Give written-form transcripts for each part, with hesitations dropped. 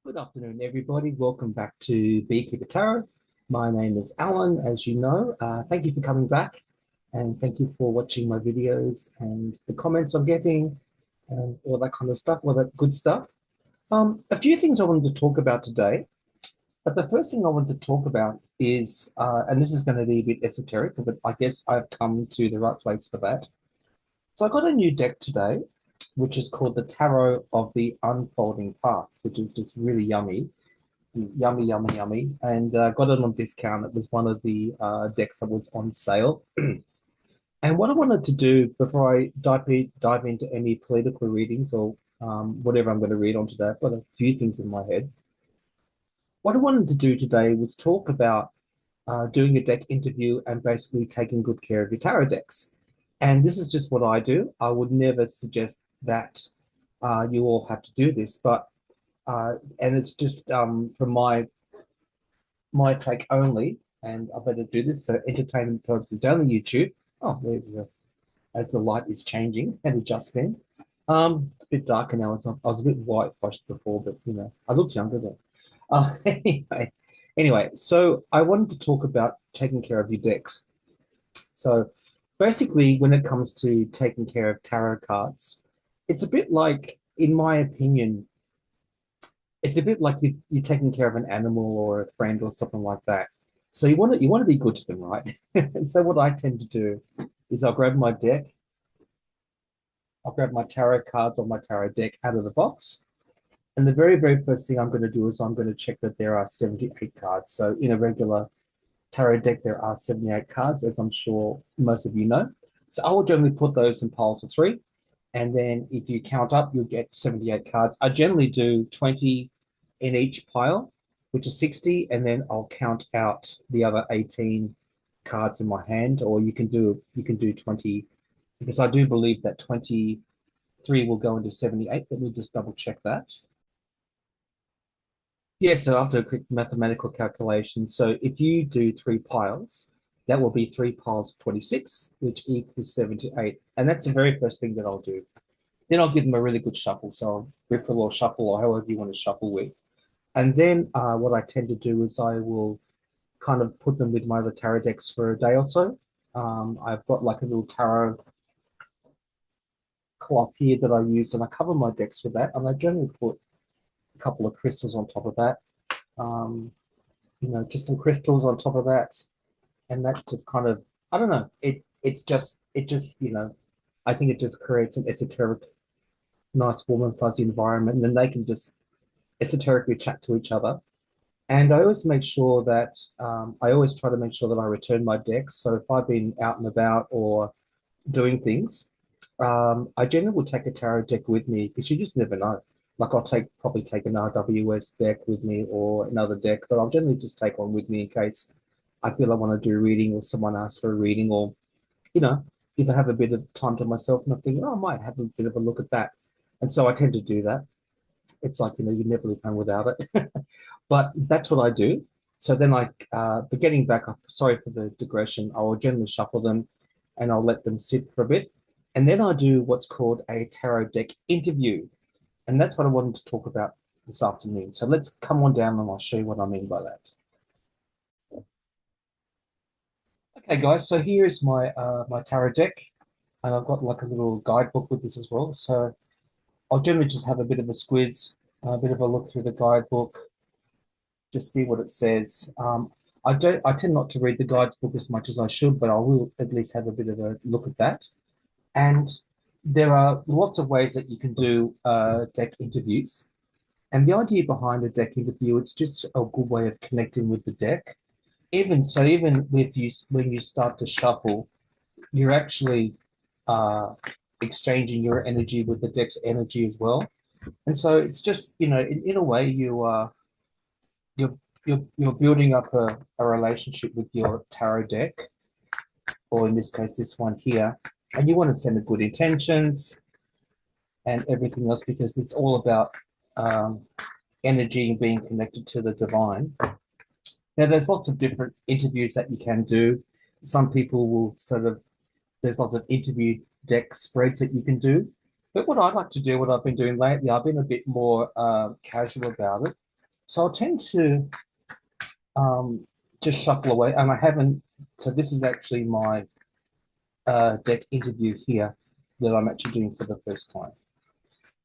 Good afternoon, everybody. Welcome back to Beekeeper Tarot. My name is Alan, as you know. Thank you for coming back and thank you for watching my videos and the comments I'm getting and all that kind of stuff, all that good stuff. A few things I wanted to talk about today, but the first thing I wanted to talk about is, and this is going to be a bit esoteric, but I guess I've come to the right place for that. So I got a new deck today, which is called the Tarot of the Unfolding Path, which is just really yummy. Yummy, yummy, yummy, and got it on discount. It was one of the decks that was on sale. And what I wanted to do before I dive into any political readings or whatever I'm going to read on today, I've got a few things in my head. What I wanted to do today was talk about doing a deck interview and basically taking good care of your tarot decks. And this is just what I do. I would never suggest that you all have to do this, but and it's just from my take only, and I better do this. So entertainment purposes only YouTube. Oh, there's the as the light is changing and adjusting. It's a bit darker now. I was a bit whitewashed before, but I looked younger then. Anyway, so I wanted to talk about taking care of your decks. So basically, when it comes to taking care of tarot cards, it's a bit like, in my opinion, it's a bit like you're taking care of an animal or a friend or something like that. So you want to be good to them, right? And so what I tend to do is I'll grab my deck, I'll grab my tarot cards or my tarot deck out of the box. And the very, very first thing I'm going to do is I'm going to check that there are 78 cards. So in a regular tarot deck, there are 78 cards, as I'm sure most of you know. So I will generally put those in piles of three. And then if you count up, you'll get 78 cards. I generally do 20 in each pile, which is 60, and then I'll count out the other 18 cards in my hand, or you can do 20, because I do believe that 23 will go into 78. Let me just double check that. Yeah, so after a quick mathematical calculation, so if you do three piles, that will be three piles of 26, which equals 78. And that's the very first thing that I'll do. Then I'll give them a really good shuffle. So I'll riffle or shuffle or however you want to shuffle with. And then what I tend to do is I will kind of put them with my other tarot decks for a day or so. I've got like a little tarot cloth here that I use, and I cover my decks with that. And I generally put a couple of crystals on top of that. Um, just some crystals on top of that, and that just kind of, I don't know. It just I think it just creates an esoteric, nice, warm and fuzzy environment, and then they can just esoterically chat to each other. And I always make sure that I always try to make sure that I return my decks. So if I've been out and about or doing things, I generally will take a tarot deck with me because you just never know. Like I'll probably take an RWS deck with me or another deck, but I'll generally just take one with me in case I feel I want to do a reading or someone asks for a reading, or you know, if I have a bit of time to myself and I'm thinking, oh, I might have a bit of a look at that. And so I tend to do that. It's like, you never leave home without it. But that's what I do. So then but getting back, sorry for the digression, I will generally shuffle them and I'll let them sit for a bit. And then I do what's called a tarot deck interview. And that's what I wanted to talk about this afternoon. So let's come on down and I'll show you what I mean by that. Okay, guys, so here's my tarot deck. And I've got like a little guidebook with this as well. So I'll generally just have a bit of a squiz, a bit of a look through the guidebook, just see what it says. I tend not to read the guides book as much as I should, but I will at least have a bit of a look at that. And there are lots of ways that you can do deck interviews. And the idea behind a deck interview, it's just a good way of connecting with the deck. Even with you when you start to shuffle, you're actually uh, exchanging your energy with the deck's energy as well. And so it's just, in a way you're you're building up a relationship with your tarot deck, or in this case, this one here, and you want to send it good intentions and everything else because it's all about um, energy and being connected to the divine. Now, there's lots of different interviews that you can do. Some people will there's lots of interview deck spreads that you can do. But what I like to do, what I've been doing lately, I've been a bit more casual about it. So I'll tend to just shuffle away, and I haven't. So this is actually my deck interview here that I'm actually doing for the first time.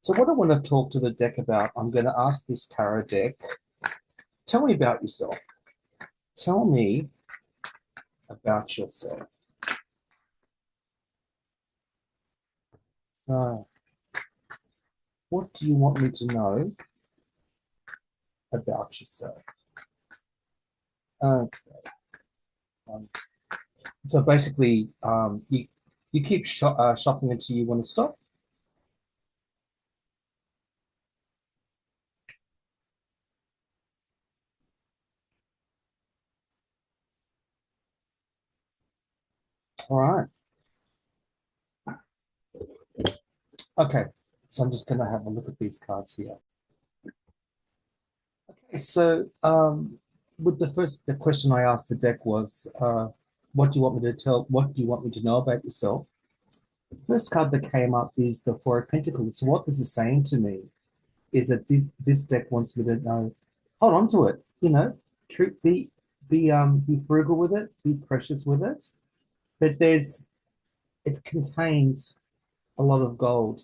So what I want to talk to the deck about, I'm going to ask this tarot deck, tell me about yourself. Tell me about yourself. So what do you want me to know about yourself? Okay. Um, so basically, you keep shuffling until you want to stop. All right. Okay. So I'm just going to have a look at these cards here. Okay. So with the question I asked the deck was, what do you want me to tell? What do you want me to know about yourself? The first card that came up is the Four of Pentacles. So what this is saying to me is that this deck wants me to know, hold on to it. You know, treat be frugal with it, be precious with it. But it contains a lot of gold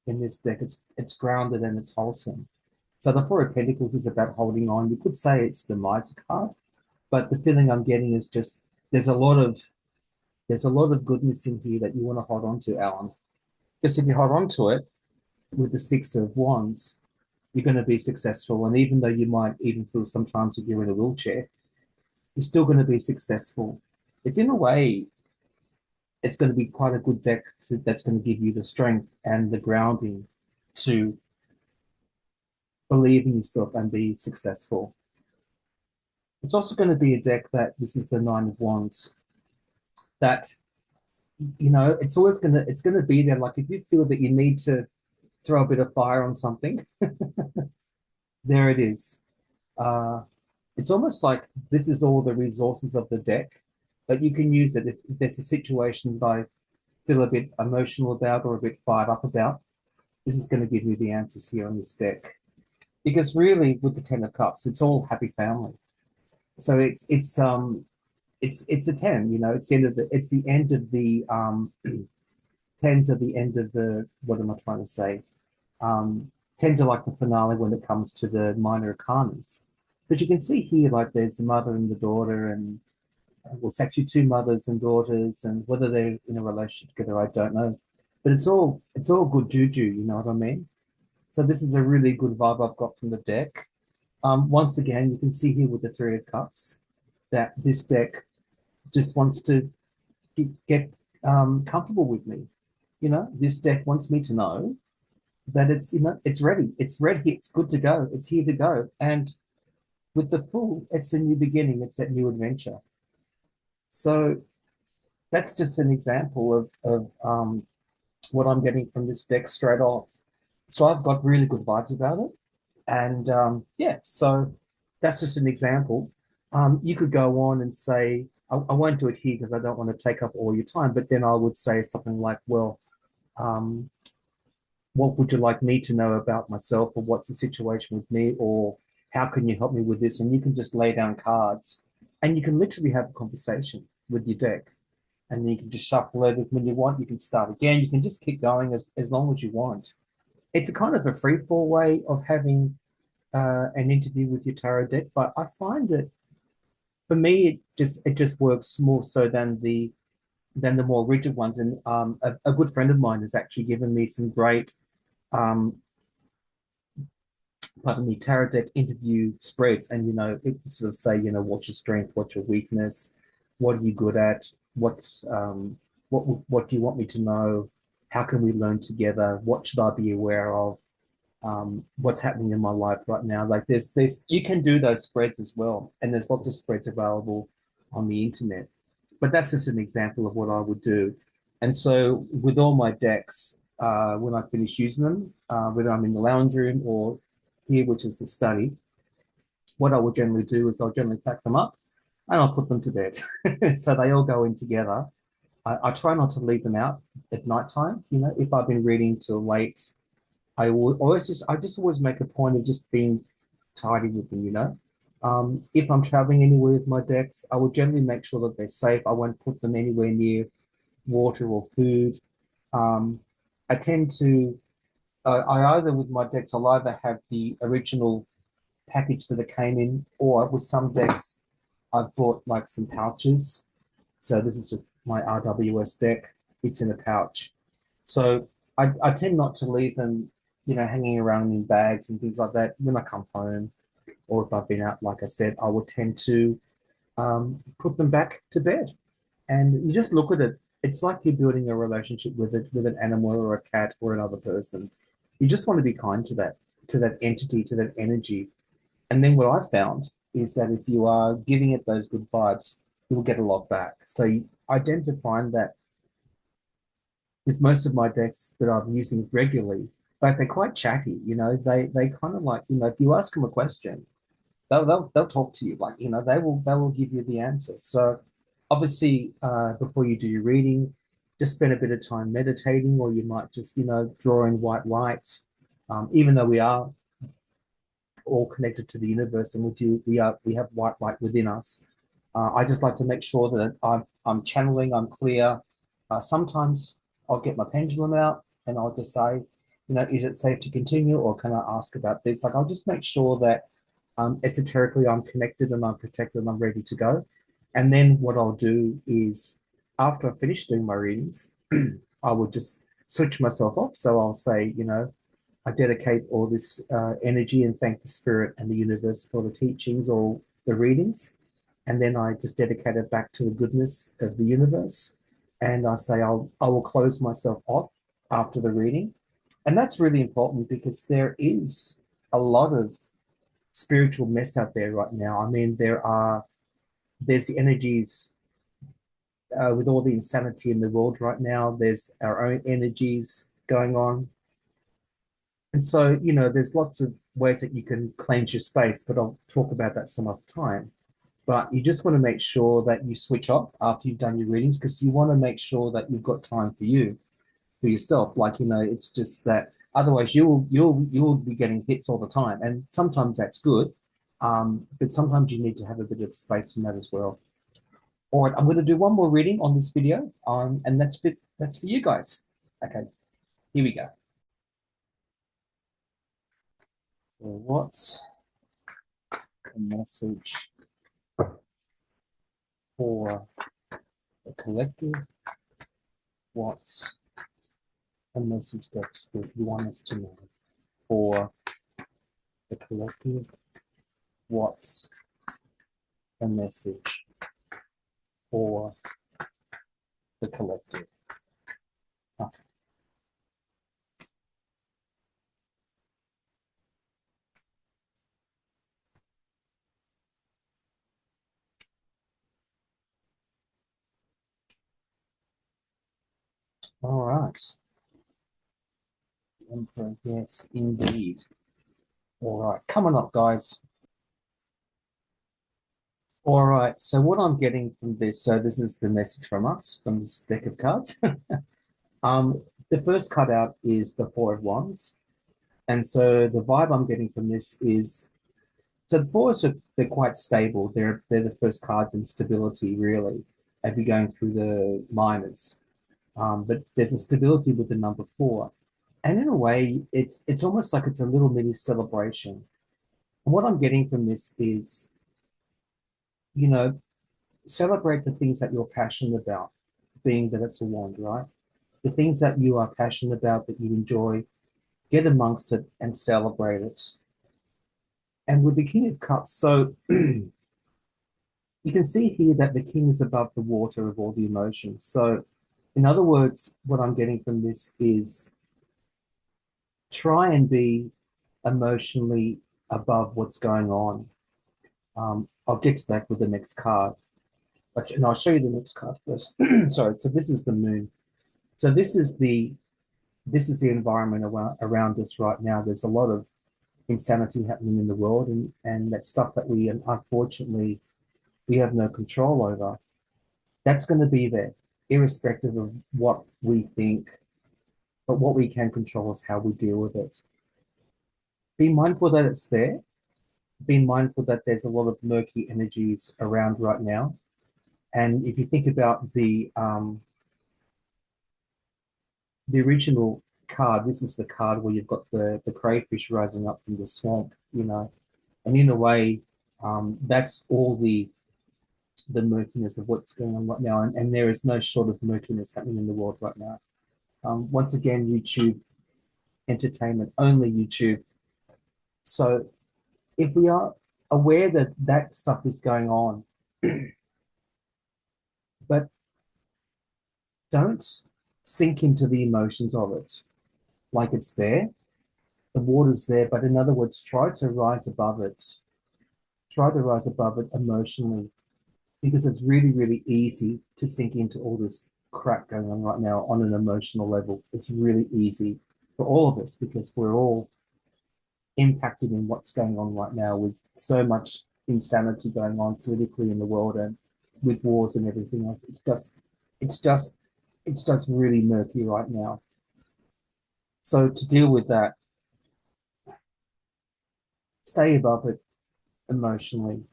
in this deck. It's grounded and it's wholesome. So the Four of Pentacles is about holding on. You could say it's the Miser card, but the feeling I'm getting is just there's a lot of there's a lot of goodness in here that you want to hold on to, Alan. Because if you hold on to it with the Six of Wands, you're going to be successful. And even though you might even feel sometimes if you're in a wheelchair, you're still going to be successful. It's in a way, it's going to be quite a good deck that's going to give you the strength and the grounding to believe in yourself and be successful. It's also going to be a deck that this is the Nine of Wands that it's going to be there. Like if you feel that you need to throw a bit of fire on something, there it is. Uh, it's almost like this is all the resources of the deck, but you can use it if there's a situation that I feel a bit emotional about or a bit fired up about. This is going to give you the answers here on this deck. Because really, with the Ten of Cups, it's all happy family. So it's a 10. You know, it's the end of the tens are the end of the what am I trying to say? Tens are like the finale when it comes to the minor arcanas. But you can see here, like there's the mother and the daughter, and well, it's actually two mothers and daughters, and whether they're in a relationship together, I don't know. But it's all good juju, you know what I mean? So this is a really good vibe I've got from the deck. Once again, you can see here with the Three of Cups that this deck just wants to get comfortable with me. You know, this deck wants me to know that it's ready. It's ready. It's good to go. It's here to go. And with the Fool, it's a new beginning. It's that new adventure. So that's just an example of what I'm getting from this deck straight off. So I've got really good vibes about it. And yeah, so that's just an example. You could go on and say, I won't do it here because I don't want to take up all your time, but then I would say something like, well, um, what would you like me to know about myself, or what's the situation with me, or how can you help me with this? And you can just lay down cards and you can literally have a conversation with your deck. And then you can just shuffle it when you want. You can start again. You can just keep going as long as you want. It's a kind of a free fall way of having an interview with your tarot deck, but I find that for me it just works more so than the more rigid ones. And a good friend of mine has actually given me some great um, pardon me, tarot deck interview spreads, and it sort of say, what's your strength, what's your weakness, what are you good at, what do you want me to know, how can we learn together, what should I be aware of, what's happening in my life right now. Like there's you can do those spreads as well, and there's lots of spreads available on the internet. But that's just an example of what I would do. And so with all my decks, when I finish using them, whether I'm in the lounge room or here, which is the study, what I will generally do is I'll generally pack them up and I'll put them to bed. So they all go in together. I try not to leave them out at nighttime. If I've been reading till late, I just always make a point of just being tidy with them, you know. If I'm traveling anywhere with my decks, I will generally make sure that they're safe. I won't put them anywhere near water or food. Um, I tend to, I either with my decks, I'll either have the original package that it came in, or with some decks, I've bought like some pouches. So this is just my RWS deck. It's in a pouch. So I tend not to leave them, you know, hanging around in bags and things like that when I come home, or if I've been out, like I said, I will tend to put them back to bed. And you just look at it. It's like you're building a relationship with it, with an animal or a cat or another person. You just want to be kind to that entity, to that energy. And then what I found is that if you are giving it those good vibes, you will get a lot back. So I tend to find that with most of my decks that I'm using regularly, like they're quite chatty. You know, they kind of like, you know, if you ask them a question, they'll talk to you. Like, you know, they will give you the answer. So obviously, before you do your reading, just spend a bit of time meditating, or you might just, you know, draw in white light. Even though we are all connected to the universe, and we have white light within us. I just like to make sure that I'm channeling, I'm clear. Sometimes I'll get my pendulum out and I'll just say, you know, is it safe to continue, or can I ask about this? Like, I'll just make sure that esoterically I'm connected and I'm protected and I'm ready to go. And then what I'll do is, after I finish doing my readings, I will just switch myself off. So I'll say, you know, I dedicate all this energy and thank the spirit and the universe for the teachings or the readings. And then I just dedicate it back to the goodness of the universe. And I say, I will close myself off after the reading. And that's really important because there is a lot of spiritual mess out there right now. I mean, there's the energies with all the insanity in the world right now. There's our own energies going on. And so, you know, there's lots of ways that you can cleanse your space, but I'll talk about that some other time. But you just want to make sure that you switch off after you've done your readings, because you want to make sure that you've got time for you, for yourself. Like, you know, it's just that otherwise you'll be getting hits all the time. And sometimes that's good. But sometimes you need to have a bit of space from that as well. All right, I'm going to do one more reading on this video, and that's for you guys. Okay, here we go. So what's the message for the collective? What's the message that you want us to know for the collective? What's the message for the collective? Okay. All right. Emperor, yes, indeed. All right, coming up, guys. All right, so what I'm getting from this, so this is the message from us, from this deck of cards. The first cutout is the Four of Wands. And so the vibe I'm getting from this is, so the fours are, they're quite stable. They're the first cards in stability, really, as you're going through the minors. But there's a stability with the number four. And in a way, it's almost like it's a little mini celebration. And what I'm getting from this is, you know, celebrate the things that you're passionate about, being that it's a wand, right? The things that you are passionate about, that you enjoy, get amongst it and celebrate it. And with the King of Cups, so you can see here that the king is above the water of all the emotions. So, in other words, what I'm getting from this is try and be emotionally above what's going on. I'll get to that with the next card. And I'll show you the next card first. Sorry. So this is the moon. So this is the environment around us right now. There's a lot of insanity happening in the world, and that stuff that we unfortunately we have no control over. That's going to be there, irrespective of what we think. But what we can control is how we deal with it. Be mindful that it's there, being mindful that there's a lot of murky energies around right now. And if you think about the original card, this is the card where you've got the crayfish rising up from the swamp, you know, and in a way, that's all the murkiness of what's going on right now, and there is no short of murkiness happening in the world right now. Once again, YouTube entertainment, only YouTube. So if we are aware that that stuff is going on, but don't sink into the emotions of it like it's there. The water's there, but in other words, try to rise above it. Try to rise above it emotionally because it's really, really easy to sink into all this crap going on right now on an emotional level. It's really easy for all of us because we're all impacted in what's going on right now with so much insanity going on politically in the world and with wars and everything else. It's just, it's just really murky right now. So to deal with that, stay above it emotionally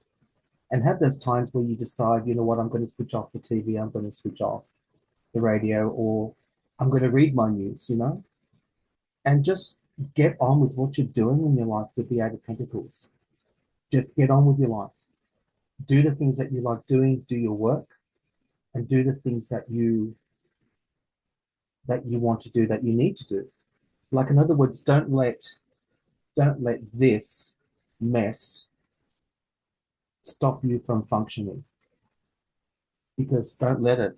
and have those times where you decide, you know what, I'm going to switch off the TV, I'm going to switch off the radio, or I'm going to read my news, you know, and just get on with what you're doing in your life with the Eight of Pentacles. Just get on with your life. Do the things that you like doing, do your work, and do the things that you want to do, that you need to do. Like in other words, don't let this mess stop you from functioning because don't let it.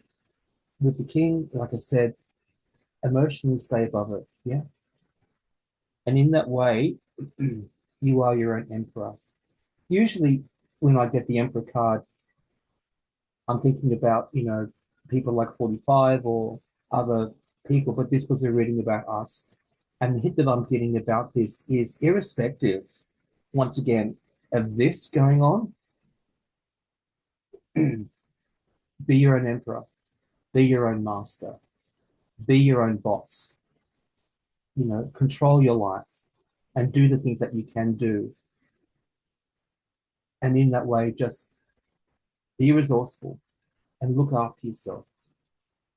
With the king, like I said, emotionally stay above it. Yeah. And in that way, you are your own emperor. Usually, when I get the emperor card, I'm thinking about, you know, people like 45 or other people, but this was a reading about us. And the hit that I'm getting about this is irrespective, once again, of this going on, be your own emperor, be your own master, be your own boss, you know, control your life and do the things that you can do. And in that way, just be resourceful and look after yourself,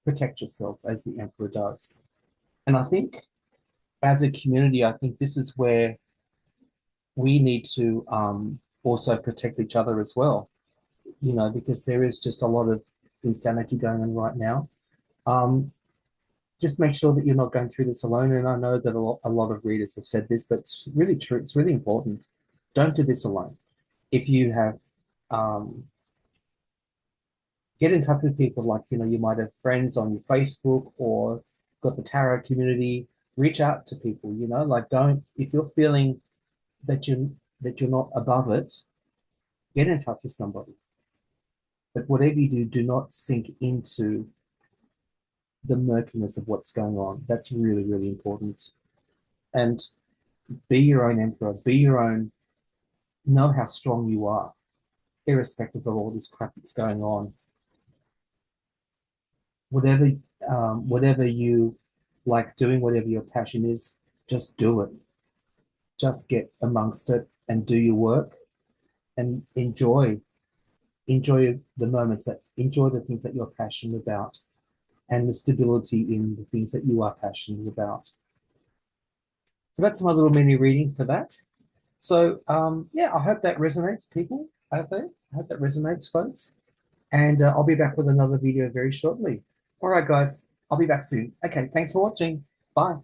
protect yourself as the emperor does. And I think as a community, I think this is where we need to also protect each other as well, you know, because there is just a lot of insanity going on right now. Um, just make sure that you're not going through this alone. And I know that a lot of readers have said this, but it's really true. It's really important. Don't do this alone. If you have, um, get in touch with people like, you know, you might have friends on your Facebook or got the tarot community. Reach out to people, you know, like don't, if you're feeling that you're not above it, get in touch with somebody. But whatever you do, do not sink into the murkiness of what's going on. That's really, really important. And be your own emperor, be your own, know how strong you are, irrespective of all this crap that's going on. Whatever, whatever you like doing, whatever your passion is, just do it. Just get amongst it and do your work and enjoy the moments that enjoy the things that you're passionate about and the stability in the things that you are passionate about. So that's my little mini reading for that. So yeah, I hope that resonates, people out there. I hope that resonates, folks. And I'll be back with another video very shortly. All right, guys, I'll be back soon. Okay, thanks for watching. Bye.